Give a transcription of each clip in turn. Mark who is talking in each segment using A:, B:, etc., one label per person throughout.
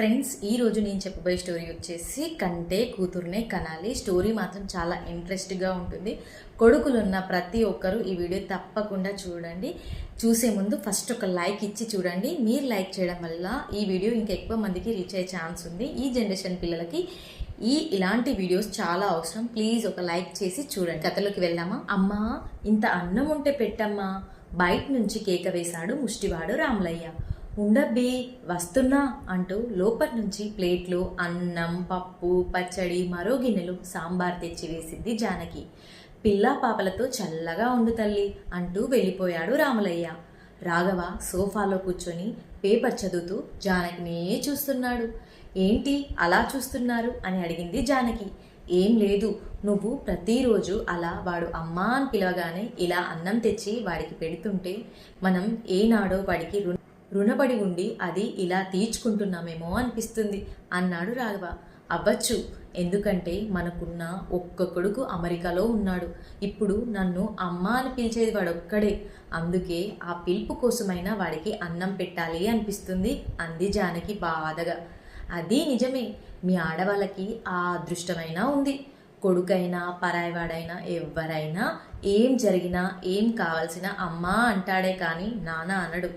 A: Friends, ఈరోజు నేను చెప్పబోయే స్టోరీ వచ్చేసి కంటే కూతురునే కనాలి. స్టోరీ మాత్రం చాలా ఇంట్రెస్ట్గా ఉంటుంది. కొడుకులున్న ప్రతి ఒక్కరూ ఈ వీడియో తప్పకుండా చూడండి. చూసే ముందు ఫస్ట్ ఒక లైక్ ఇచ్చి చూడండి. మీరు లైక్ చేయడం వల్ల ఈ వీడియో ఇంకా ఎక్కువ మందికి రీచ్ అయ్యే ఛాన్స్ ఉంది. ఈ జనరేషన్ పిల్లలకి ఇలాంటి వీడియోస్ చాలా అవసరం. ప్లీజ్ ఒక లైక్ చేసి చూడండి. కథలోకి వెళ్దామా? అమ్మా, ఇంత అన్నం ఉంటే పెట్టమ్మా. బయట నుంచి కేక వేశాడు ముష్టివాడు రాములయ్య. ఉండబ్బి, వస్తున్నా అంటూ లోపటి నుంచి ప్లేట్లు అన్నం, పప్పు, పచ్చడి, మరో గిన్నెలు సాంబార్ తెచ్చి వేసింది జానకి. పిల్లా పాపలతో చల్లగా ఉండు తల్లి అంటూ వెళ్ళిపోయాడు రాములయ్య. రాఘవ సోఫాలో కూర్చొని పేపర్ చదువుతూ జానకినే చూస్తున్నాడు. ఏంటి అలా చూస్తున్నారు అని అడిగింది జానకి. ఏం లేదు, నువ్వు ప్రతిరోజు అలా వాడు అమ్మా అని పిలవగానే ఇలా అన్నం తెచ్చి వాడికి పెడుతుంటే మనం ఏనాడో వాడికి రుణపడి ఉండి అది ఇలా తీర్చుకుంటున్నామేమో అనిపిస్తుంది అన్నాడు రాఘవ. అవ్వచ్చు, ఎందుకంటే మనకున్న ఒక్క కొడుకు అమెరికాలో ఉన్నాడు. ఇప్పుడు నన్ను అమ్మ అని పిలిచేది వాడొక్కడే. అందుకే ఆ పిలుపు కోసమైనా వాడికి అన్నం పెట్టాలి అనిపిస్తుంది అంది జానకి బాధగా. అది నిజమే, మీ ఆడవాళ్ళకి ఆ అదృష్టమైనా ఉంది. కొడుకైనా పరాయివాడైనా ఎవరైనా ఏం జరిగినా ఏం కావాల్సిన అమ్మా అంటాడే కానీ నాన్న అనడు.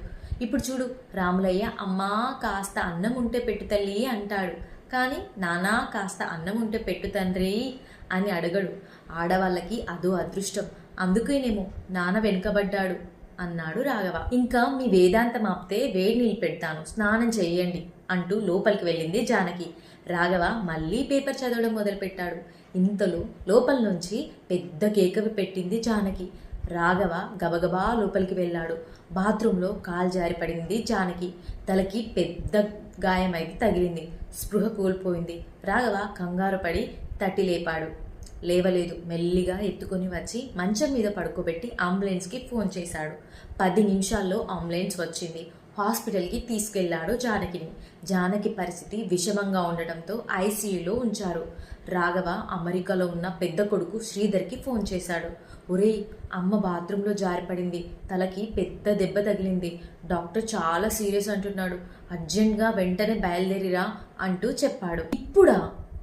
A: ఇప్పుడు చూడు, రాములయ్య అమ్మా కాస్త అన్నం ఉంటే పెట్టు తల్లి అంటాడు, కానీ నానా కాస్త అన్నం ఉంటే పెట్టు తండ్రి అని అడగడు. ఆడవాళ్ళకి అదో అదృష్టం, అందుకేనేమో నాన్న వెనుకబడ్డాడు అన్నాడు రాఘవ. ఇంకా మీ వేదాంతం ఆపితే వేడి నీళ్ళు పెడతాను, స్నానం చెయ్యండి అంటూ లోపలికి వెళ్ళింది జానకి. రాఘవ మళ్ళీ పేపర్ చదవడం మొదలుపెట్టాడు. ఇంతలో లోపల నుంచి పెద్ద కేకవి పెట్టింది జానకి. రాఘవ గబగబా లోపలికి వెళ్ళాడు. బాత్రూంలో కాలు జారి పడింది జానకి. తలకి పెద్ద గాయమైతే తగిలింది. స్పృహ కోల్పోయింది. రాఘవ కంగారు పడి తట్టి లేపాడు. లేవలేదు. మెల్లిగా ఎత్తుకొని వచ్చి మంచం మీద పడుకోబెట్టి అంబులెన్స్కి ఫోన్ చేశాడు. 10 నిమిషాల్లో అంబులెన్స్ వచ్చింది. హాస్పిటల్కి తీసుకెళ్లాడు జానకిని. జానకి పరిస్థితి విషమంగా ఉండటంతో ఐసీయూలో ఉంచారు. రాఘవ అమెరికాలో ఉన్న పెద్ద కొడుకు శ్రీధర్కి ఫోన్ చేశాడు. ఒరేయ్, అమ్మ బాత్రూంలో జారిపడింది, తలకి పెద్ద దెబ్బ తగిలింది, డాక్టర్ చాలా సీరియస్ అంటున్నాడు, అర్జెంట్గా వెంటనే బయలుదేరిరా అంటూ చెప్పాడు. ఇప్పుడా?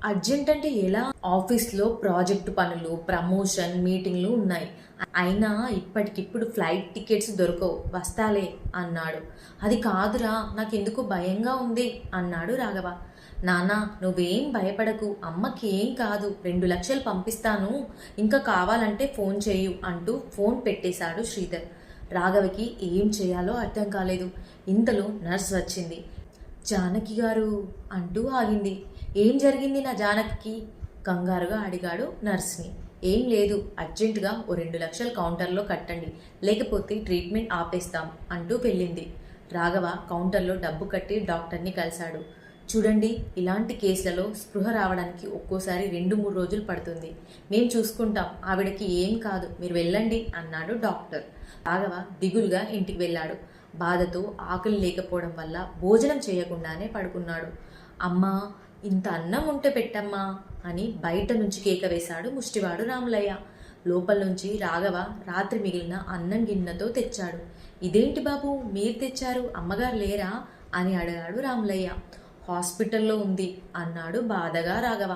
A: అర్జెంట్ అంటే ఎలా? ఆఫీస్లో ప్రాజెక్టు పనులు, ప్రమోషన్, మీటింగ్లు ఉన్నాయి. అయినా ఇప్పటికిప్పుడు ఫ్లైట్ టికెట్స్ దొరకవు, వస్తాలే అన్నాడు. అది కాదురా, నాకెందుకు భయంగా ఉంది అన్నాడు రాఘవ. నానా, నువ్వేం భయపడకు, అమ్మకి ఏం కాదు, 2 లక్షలు పంపిస్తాను, ఇంకా కావాలంటే ఫోన్ చేయు అంటూ ఫోన్ పెట్టేశాడు శ్రీధర్. రాఘవకి ఏం చేయాలో అర్థం కాలేదు. ఇంతలో నర్స్ వచ్చింది. జానకి గారు అంటూ ఆగింది. ఏం జరిగింది నా జానకి? కంగారుగా అడిగాడు నర్స్ని. ఏం లేదు, అర్జెంటుగా ఓ 2 లక్షలు కౌంటర్లో కట్టండి, లేకపోతే ట్రీట్మెంట్ ఆపేస్తాం అంటూ వెళ్ళింది. రాఘవ కౌంటర్లో డబ్బు కట్టి డాక్టర్ని కలిశాడు. చూడండి, ఇలాంటి కేసులలో స్పృహ రావడానికి ఒక్కోసారి 2-3 రోజులు పడుతుంది. మేం చూసుకుంటాం, ఆవిడకి ఏం కాదు, మీరు వెళ్ళండి అన్నాడు డాక్టర్. రాఘవ దిగులుగా ఇంటికి వెళ్ళాడు. బాధతో ఆకలి లేకపోవడం వల్ల భోజనం చేయకుండానే పడుకున్నాడు. అమ్మా, ఇంత అన్నం ఉంటే పెట్టమ్మా అని బయట నుంచి కేక వేశాడు ముష్టివాడు రాములయ్య. లోపల నుంచి రాఘవ రాత్రి మిగిలిన అన్నం గిన్నెతో తెచ్చాడు. ఇదేంటి బాబు, మీరు తెచ్చారు, అమ్మగారు లేరా అని అడిగాడు రాములయ్య. హాస్పిటల్లో ఉంది అన్నాడు బాధగా రాఘవ.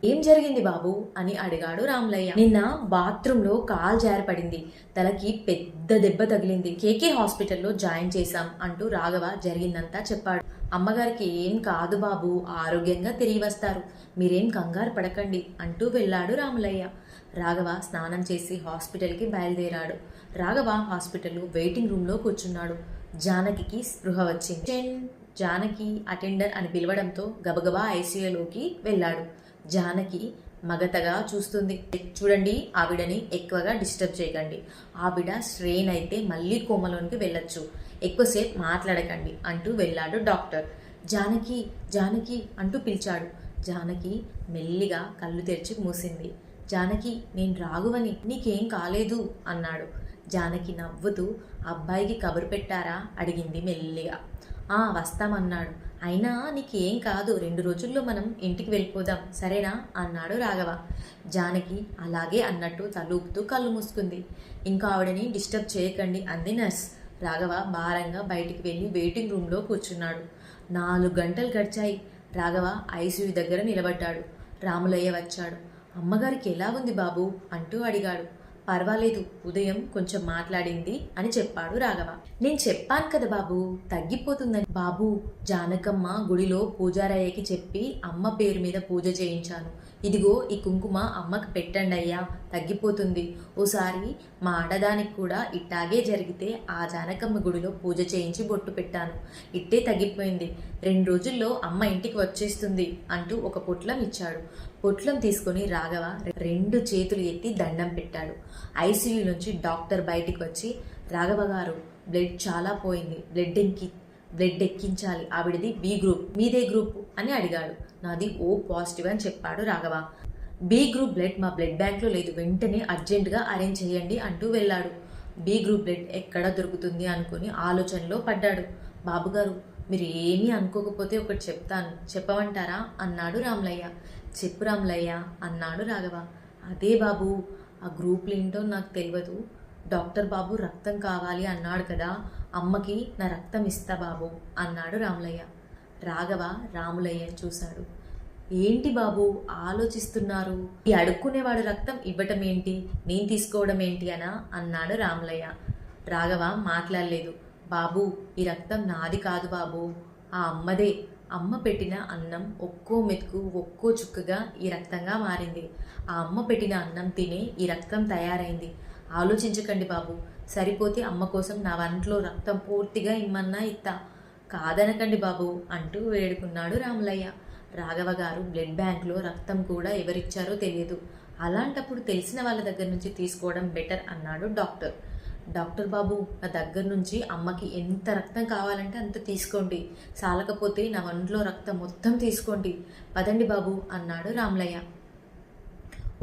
A: ఏం జరిగింది బాబు అని అడిగాడు రాములయ్య. నిన్న బాత్రూంలో కాలు జారిపడింది, తలకి పెద్ద దెబ్బ తగిలింది, కేకే హాస్పిటల్లో జాయిన్ చేశాం అంటూ రాఘవ జరిగిందంతా చెప్పాడు. అమ్మగారికి ఏం కాదు బాబు, ఆరోగ్యంగా తిరిగి వస్తారు, మీరేం కంగారు పడకండి అంటూ వెళ్ళాడు రాములయ్య. రాఘవ స్నానం చేసి హాస్పిటల్కి బయలుదేరాడు. రాఘవ హాస్పిటల్లో వెయిటింగ్ రూమ్లో కూర్చున్నాడు. జానకి స్పృహ వచ్చింది. జానకి అటెండర్ అని పిలవడంతో గబగబా ఐసీయూలోకి వెళ్ళాడు. జానకి మగతగా చూస్తుంది. చూడండి, ఆవిడని ఎక్కువగా డిస్టర్బ్ చేయకండి, ఆవిడ స్ట్రెయిన్ అయితే మళ్ళీ కోమలోనికి వెళ్ళొచ్చు, ఎక్కువసేపు మాట్లాడకండి అంటూ వెళ్ళాడు డాక్టర్. జానకి, జానకి అంటూ పిలిచాడు. జానకి మెల్లిగా కళ్ళు తెరిచి మూసింది. జానకి, నేను రాఘవని, నీకేం కాలేదు అన్నాడు. జానకి నవ్వుతూ, అబ్బాయికి కబురు పెట్టారా అడిగింది మెల్లిగా. వస్తామన్నాడు. అయినా నీకేం కాదు, 2 రోజుల్లో మనం ఇంటికి వెళ్ళిపోదాం, సరేనా అన్నాడు రాఘవ. జానకి అలాగే అన్నట్టు తలూపుతూ కళ్ళు మూసుకుంది. ఇంకా ఆవిడని డిస్టర్బ్ చేయకండి అంది నర్స్. రాఘవ భారంగా బయటికి వెళ్ళి వెయిటింగ్ రూమ్లో కూర్చున్నాడు. 4 గంటలు గడిచాయి. రాఘవ ఐసీయూ దగ్గర నిలబడ్డాడు. రాములయ్య వచ్చాడు. అమ్మగారికి ఎలా ఉంది బాబు అంటూ అడిగాడు. పర్వాలేదు, ఉదయం కొంచెం మాట్లాడింది అని చెప్పాడు రాఘవ. నేను చెప్పాను కదా బాబు, తగ్గిపోతుందని. బాబు, జానకమ్మ గుడిలో పూజారయ్యకి చెప్పి అమ్మ పేరు మీద పూజ చేయించాను. ఇదిగో ఈ కుంకుమ అమ్మకు పెట్టండి అయ్యా, తగ్గిపోతుంది. ఓసారి మా ఆడదానికి కూడా ఇట్టాగే జరిగితే ఆ జానకమ్మ గుడిలో పూజ చేయించి బొట్టు పెట్టాను. ఇట్టే తగ్గిపోయింది. 2 రోజుల్లో అమ్మ ఇంటికి వచ్చేస్తుంది అంటూ ఒక పొట్లం ఇచ్చాడు. పొట్లం తీసుకొని రాఘవ 2 చేతులు ఎత్తి దండం పెట్టాడు. ఐసీయూ నుంచి డాక్టర్ బయటికి వచ్చి, రాఘవ గారు, బ్లడ్ చాలా పోయింది, బ్లడ్ ఎక్కించాలి. ఆవిడది బి గ్రూప్, మీదే గ్రూప్ అని అడిగాడు. నాది ఓ పాజిటివ్ అని చెప్పాడు రాఘవ. బి గ్రూప్ బ్లడ్ మా బ్లడ్ బ్యాంక్లో లేదు, వెంటనే అర్జెంటుగా అరేంజ్ చేయండి అంటూ వెళ్ళాడు. బి గ్రూప్ బ్లడ్ ఎక్కడ దొరుకుతుంది అనుకుని ఆలోచనలో పడ్డాడు. బాబుగారు, మీరు ఏమీ అనుకోకపోతే ఒకటి చెప్తాను, చెప్పమంటారా అన్నాడు రామలయ్య. చెప్పు రామలయ్య అన్నాడు రాఘవ. అదే బాబు, ఆ గ్రూప్లు ఏంటో నాకు తెలియదు. డాక్టర్ బాబు రక్తం కావాలి అన్నాడు కదా, అమ్మకి నా రక్తం ఇస్తా బాబు అన్నాడు రామలయ్య. రాఘవ రాములయ్యని చూశాడు. ఏంటి బాబు ఆలోచిస్తున్నారు? ఈ అడుక్కునేవాడు రక్తం ఇవ్వటం ఏంటి, నేను తీసుకోవడం ఏంటి అన్నాడు రామలయ్య. రాఘవ మాట్లాడలేదు. బాబు, ఈ రక్తం నాది కాదు బాబు, ఆ అమ్మదే. అమ్మ పెట్టిన అన్నం ఒక్కో మెతుకు ఒక్కో చుక్కగా ఈ రక్తంగా మారింది. ఆ అమ్మ పెట్టిన అన్నం తినే ఈ రక్తం తయారైంది. ఆలోచించకండి బాబు, సరిపోతే అమ్మ కోసం నా వంట్లో రక్తం పూర్తిగా ఇమ్మన్నా ఇత్తా, కాదనకండి బాబు అంటూ వేడుకున్నాడు రామలయ్య. రాఘవ గారు బ్లడ్ బ్యాంక్లో రక్తం కూడా ఎవరిచ్చారో తెలియదు, అలాంటప్పుడు తెలిసిన వాళ్ళ దగ్గర నుంచి తీసుకోవడం బెటర్ అన్నాడు డాక్టర్. డాక్టర్ బాబు, నా దగ్గర నుంచి అమ్మకి ఎంత రక్తం కావాలంటే అంత తీసుకోండి, చాలకపోతే నా వంట్లో రక్తం మొత్తం తీసుకోండి, పదండి బాబు అన్నాడు రామలయ్య.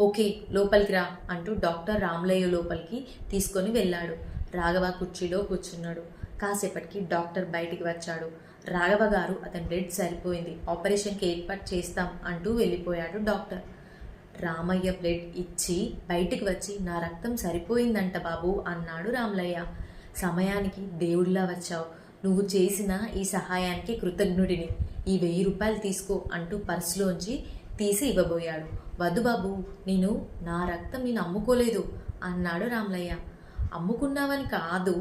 A: ఓకే, లోపలికి రా అంటూ డాక్టర్ రామలయ్య లోపలికి తీసుకొని వెళ్ళాడు. రాఘవ కుర్చీలో కూర్చున్నాడు. కాసేపటికి డాక్టర్ బయటికి వచ్చాడు. రాఘవ గారు, అతని బ్లడ్ సరిపోయింది, ఆపరేషన్కి ఏర్పాటు చేస్తాం అంటూ వెళ్ళిపోయాడు డాక్టర్. రామయ్య బ్లడ్ ఇచ్చి బయటికి వచ్చి, నా రక్తం సరిపోయిందంట బాబు అన్నాడు రామలయ్య. సమయానికి దేవుడిలా వచ్చావు, నువ్వు చేసిన ఈ సహాయానికి కృతజ్ఞుడిని, ఈ 1000 రూపాయలు తీసుకో అంటూ పర్సులోంచి తీసి ఇవ్వబోయాడు. వద్దు బాబు, నా రక్తం నేను అమ్ముకోలేదు అన్నాడు రామలయ్య. అమ్ముకున్నావని కాదు,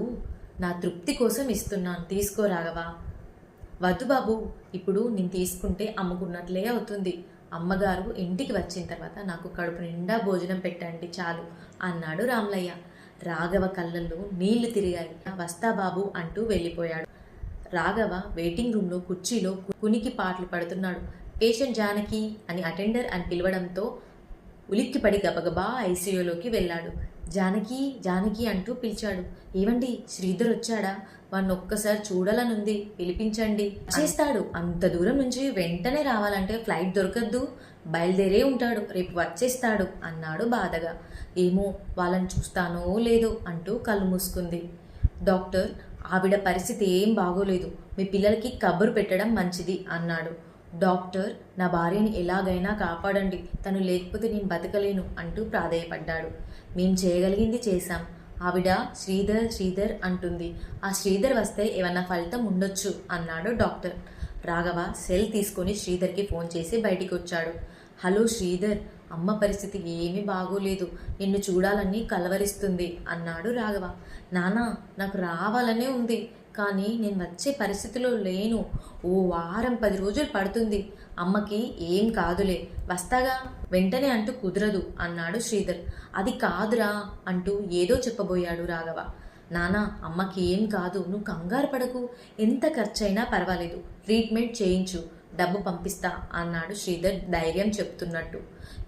A: నా తృప్తి కోసం ఇస్తున్నాను, తీసుకో రాఘవ. వద్దు బాబు, ఇప్పుడు నేను తీసుకుంటే అమ్ముకున్నట్లే అవుతుంది. అమ్మగారు ఇంటికి వచ్చిన తర్వాత నాకు కడుపు నిండా భోజనం పెట్టండి చాలు అన్నాడు రామలయ్య. రాఘవ కళ్ళల్లో నీళ్లు తిరిగాయి. వస్తా బాబు అంటూ వెళ్ళిపోయాడు. రాఘవ వెయిటింగ్ రూమ్లో కుర్చీలో కునికి పాటలు పడుతున్నాడు. పేషెంట్ జానకి అని అటెండర్ అని పిలవడంతో ఉలిక్కిపడి గబగబా ఐసీయూలోకి వెళ్ళాడు. జానకి జానకి అంటూ పిలిచాడు. ఏవండి, శ్రీధర్ వచ్చాడా? వాడిని ఒక్కసారి చూడాలనుంది, పిలిపించండి. చేస్తాడు, అంత దూరం నుంచి వెంటనే రావాలంటే ఫ్లైట్ దొరకద్దు, బయలుదేరే ఉంటాడు, రేపు వచ్చేస్తాడు అన్నాడు బాధగా. ఏమో, వాళ్ళని చూస్తానో లేదో అంటూ కళ్ళు మూసుకుంది. డాక్టర్, ఆవిడ పరిస్థితి ఏం బాగోలేదు, మీ పిల్లలకి కబురు పెట్టడం మంచిది అన్నాడు. డాక్టర్, నా భార్యని ఎలాగైనా కాపాడండి, తను లేకపోతే నేను బతకలేను అంటూ ప్రాధేయపడ్డాడు. మేం చేయగలిగింది చేశాం, ఆవిడ శ్రీధర్ శ్రీధర్ అంటుంది, ఆ శ్రీధర్ వస్తే ఏమన్నా ఫలితం ఉండొచ్చు అన్నాడు డాక్టర్. రాఘవ సెల్ తీసుకొని శ్రీధర్కి ఫోన్ చేసి బయటికి వచ్చాడు. హలో శ్రీధర్, అమ్మ పరిస్థితి ఏమీ బాగోలేదు, నిన్ను చూడాలని కలవరిస్తుంది అన్నాడు రాఘవ. నానా, నాకు రావాలనే ఉంది, కానీ నేను వచ్చే పరిస్థితిలో లేను, ఓ వారం 10 రోజులు పడుతుంది, అమ్మకి ఏం కాదులే, వస్తాగా వెంటనే అంటూ కుదరదు అన్నాడు శ్రీధర్. అది కాదురా అంటూ ఏదో చెప్పబోయాడు రాఘవ. నానా, అమ్మకి ఏం కాదు, నువ్వు కంగారు పడకు, ఎంత ఖర్చైనా పర్వాలేదు, ట్రీట్మెంట్ చేయించు, డబ్బు పంపిస్తా అన్నాడు శ్రీధర్ ధైర్యం చెప్తున్నట్టు.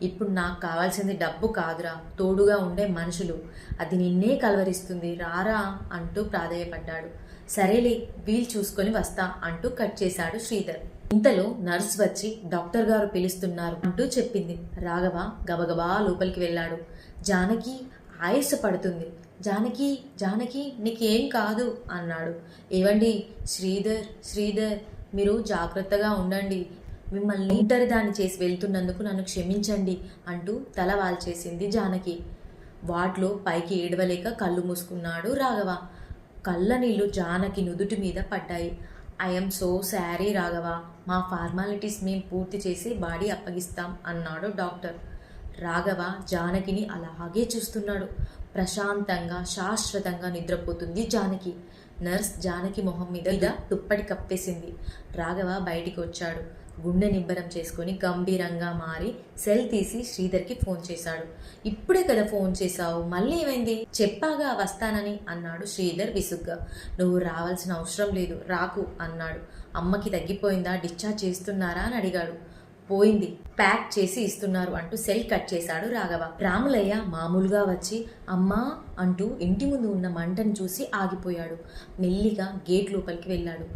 A: ఇప్పుడు నాకు కావాల్సింది డబ్బు కాదురా, తోడుగా ఉండే మనుషులు, అది నిన్నే కలవరిస్తుంది, రారా అంటూ ప్రాధేయపడ్డాడు. సరేలే, వీలు చూసుకొని వస్తా అంటూ కట్ చేశాడు శ్రీధర్. ఇంతలో నర్స్ వచ్చి డాక్టర్ గారు పిలుస్తున్నారు అంటూ చెప్పింది. రాఘవ గబగబా లోపలికి వెళ్ళాడు. జానకి ఆయాస పడుతుంది, జానకి జానకి నీకేం కాదు అన్నాడు. ఏవండి, శ్రీధర్ శ్రీధర్, మీరు జాగ్రత్తగా ఉండండి, మిమ్మల్ని ఇంటరి దాన్ని చేసి వెళ్తున్నందుకు నన్ను క్షమించండి అంటూ తల వాల్చేసింది జానకి. వాటిలో పైకి ఏడవలేక కళ్ళు మూసుకున్నాడు రాఘవ. కళ్ళ నీళ్లు జానకి నుదుటి మీద పడ్డాయి. ఐఎమ్ సో సారీ రాఘవ, మా ఫార్మాలిటీస్ మేము పూర్తి చేసి బాడీ అప్పగిస్తాం అన్నాడు డాక్టర్. రాఘవ జానకిని అలాగే చూస్తున్నాడు. ప్రశాంతంగా శాశ్వతంగా నిద్రపోతుంది జానకి. నర్స్ జానకి మొహం మీద దుప్పటి కప్పేసింది. రాఘవ బయటికి వచ్చాడు. గుండె నిబ్బరం చేసుకొని గంభీరంగా మారి సెల్ తీసి శ్రీధర్కి ఫోన్ చేశాడు. ఇప్పుడే కదా ఫోన్ చేశావు, మళ్ళీ ఏమైంది? చెప్పాగా వస్తానని అన్నాడు శ్రీధర్ విసుగ్గా. నువ్వు రావాల్సిన అవసరం లేదు, రాకు అన్నాడు. అమ్మకి తగ్గిపోయిందా, డిశ్చార్జ్ చేస్తున్నారా అని అడిగాడు. పోయింది, ప్యాక్ చేసి ఇస్తున్నారు అంటూ సెల్ కట్ చేశాడు రాఘవ. రాములయ్య మామూలుగా వచ్చి అమ్మా అంటూ ఇంటి ముందు ఉన్న మంటను చూసి ఆగిపోయాడు. మెల్లిగా గేట్ లోపలికి వెళ్ళాడు.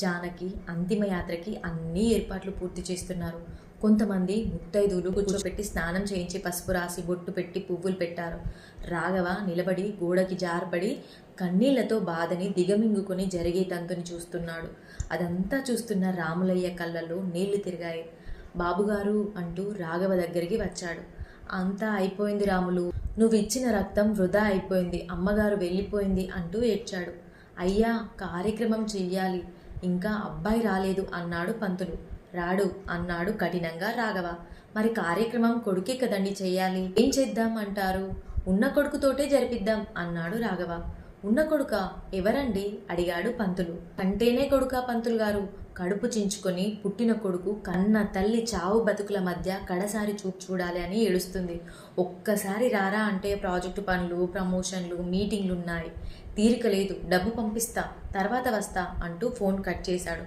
A: జానకి అంతిమయాత్రకి అన్ని ఏర్పాట్లు పూర్తి చేస్తున్నారు. కొంతమంది ముత్తైదువులు కూర్చోబెట్టి స్నానం చేయించి పసుపు రాసి బొట్టు పెట్టి పువ్వులు పెట్టారు. రాఘవ నిలబడి గోడకి జారపడి కన్నీళ్లతో బాధని దిగమింగుకొని జరిగే తంతుని చూస్తున్నాడు. అదంతా చూస్తున్న రాములయ్య కళ్ళల్లో నీళ్లు తిరిగాయి. బాబుగారు అంటూ రాఘవ దగ్గరికి వచ్చాడు. అంతా అయిపోయింది రాములు, నువ్వు ఇచ్చిన రక్తం వృధా అయిపోయింది, అమ్మగారు వెళ్ళిపోయింది అంటూ ఏడ్చాడు. అయ్యా కార్యక్రమం చెయ్యాలి, ఇంకా అబ్బాయి రాలేదు అన్నాడు పంతులు. రాడు అన్నాడు కఠినంగా రాఘవ. మరి కార్యక్రమం కొడుకే కదండి చెయ్యాలి, ఏం చేద్దాం అంటారు? ఉన్న కొడుకుతోటే జరిపిద్దాం అన్నాడు రాఘవ. ఉన్న కొడుక ఎవరండి అడిగాడు పంతులు. అంటేనే కొడుకా పంతులు గారు, కడుపు చించుకొని పుట్టిన కొడుకు కన్న తల్లి చావు బతుకుల మధ్య కడసారి చూపు చూడాలి అని ఏడుస్తుంది. ఒక్కసారి రారా అంటే ప్రాజెక్టు పనులు, ప్రమోషన్లు, మీటింగ్లు ఉన్నాయి, తీరిక లేదు, డబ్బు పంపిస్తా, తర్వాత వస్తా అంటూ ఫోన్ కట్ చేశాడు.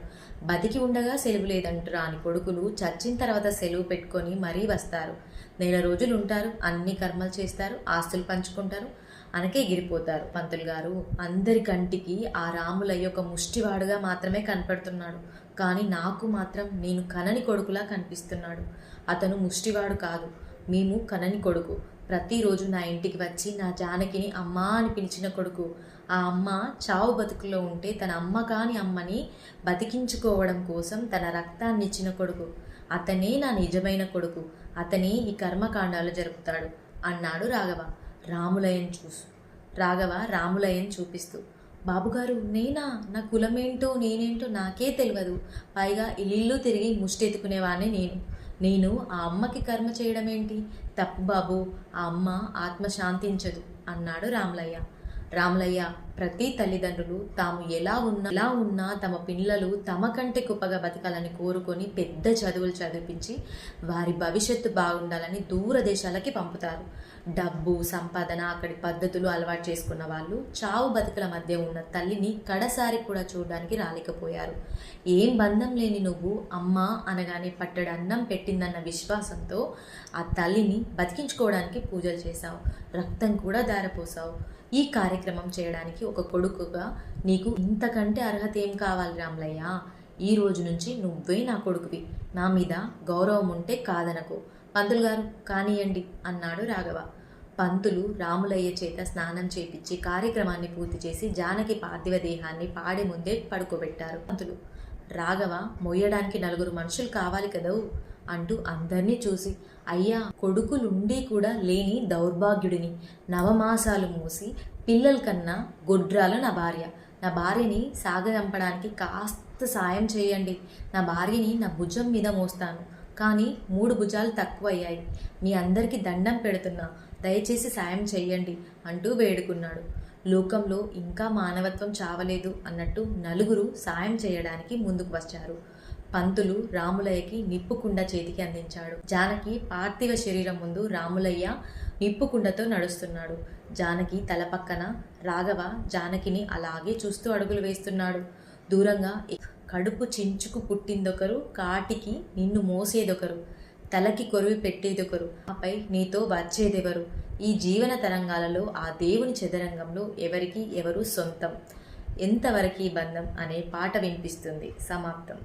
A: బతికి ఉండగా సెలవు లేదంటూ రాని కొడుకులు చచ్చిన తర్వాత సెలవు పెట్టుకొని మరీ వస్తారు. నెల రోజులు ఉంటారు, అన్ని కర్మలు చేస్తారు, ఆస్తులు పంచుకుంటారు, అనకే ఎగిరిపోతారు. పంతులు గారు, అందరి కంటికి ఆ రాములయ్య ఒక ముష్టివాడుగా మాత్రమే కనపడుతున్నాడు. కానీ నాకు మాత్రం నేను కనని కొడుకులా కనిపిస్తున్నాడు. అతను ముష్టివాడు కాదు, మేము కనని కొడుకు. ప్రతిరోజు నా ఇంటికి వచ్చి నా జానకిని అమ్మా అని పిలిచిన కొడుకు. ఆ అమ్మ చావు బతుకులో ఉంటే తన అమ్మ కాని అమ్మని బతికించుకోవడం కోసం తన రక్తాన్ని ఇచ్చిన కొడుకు. అతనే నా నిజమైన కొడుకు, అతనే ఈ కర్మకాండాలు జరుపుతాడు అన్నాడు రాఘవ. రాఘవ రాములయ్యను చూపిస్తూ, బాబుగారు నేనా? నా కులమేంటో నేనేంటో నాకే తెలియదు. పైగా ఇల్లు తిరిగి ముష్టెత్తుకునేవాడిని నేను ఆ అమ్మకి కర్మ చేయడం ఏంటి? తప్పు బాబు, ఆ అమ్మ ఆత్మ శాంతించదు అన్నాడు రాములయ్య, ప్రతి తల్లిదండ్రులు తాము ఎలా ఉన్నా తమ పిల్లలు తమ కంటే గొప్పగా బతకాలని కోరుకొని పెద్ద చదువులు చదివించి వారి భవిష్యత్తు బాగుండాలని దూరదేశాలకి పంపుతారు. డబ్బు సంపాదన అక్కడి పద్ధతులు అలవాటు చేసుకున్న వాళ్ళు చావు బతుకుల మధ్య ఉన్న తల్లిని కడసారి కూడా చూడడానికి రాలేకపోయారు. ఏం బంధం లేని నువ్వు అమ్మ అనగానే పట్టడి అన్నం పెట్టిందన్న విశ్వాసంతో ఆ తల్లిని బతికించుకోవడానికి పూజలు చేశావు, రక్తం కూడా ధారపోసావు. ఈ కార్యక్రమం చేయడానికి ఒక కొడుకుగా నీకు ఇంతకంటే అర్హత ఏం కావాలి రాములయ్య? ఈ రోజు నుంచి నువ్వే నా కొడుకువి, నా మీద గౌరవం ఉంటే కాదనకు. పంతులు గారు కానియండి అన్నాడు రాఘవ. పంతులు రాములయ్య చేత స్నానం చేపించి కార్యక్రమాన్ని పూర్తి చేసి జానకి పార్థివ దేహాన్ని పాడి ముందే పడుకోబెట్టారు పంతులు. రాఘవ మొయ్యడానికి 4 మనుషులు కావాలి కదూ అంటూ అందరినీ చూసి, అయ్యా కొడుకులుండి కూడా లేని దౌర్భాగ్యుడిని, నవమాసాలు మూసి పిల్లల కన్నా గొడ్రాలు నా భార్యని సాగదంపడానికి కాస్త సాయం చేయండి. నా భార్యని నా భుజం మీద మోస్తాను, కానీ 3 భుజాలు తక్కువయ్యాయి. మీ అందరికీ దండం పెడుతున్నా, దయచేసి సాయం చెయ్యండి అంటూ వేడుకున్నాడు. లోకంలో ఇంకా మానవత్వం చావలేదు అన్నట్టు 4 సాయం చేయడానికి ముందుకు వచ్చారు. పంతులు రాములయ్యకి నిప్పుకుండ చేతికి అందించాడు. జానకి పార్థివ శరీరం ముందు రాములయ్య నిప్పుకుండతో నడుస్తున్నాడు. జానకి తల పక్కన రాఘవ జానకిని అలాగే చూస్తూ అడుగులు వేస్తున్నాడు. దూరంగా కడుపు చించుకు పుట్టిందొకరు, కాటికి నిన్ను మోసేదొకరు, తలకి కొరివి పెట్టేదొకరు, ఆపై నీతో వచ్చేదెవరు? ఈ జీవన తరంగాలలో ఆ దేవుని చదరంగంలో ఎవరికి ఎవరు సొంతం, ఎంతవరకు బంధం అనే పాట వినిపిస్తుంది. సమాప్తం.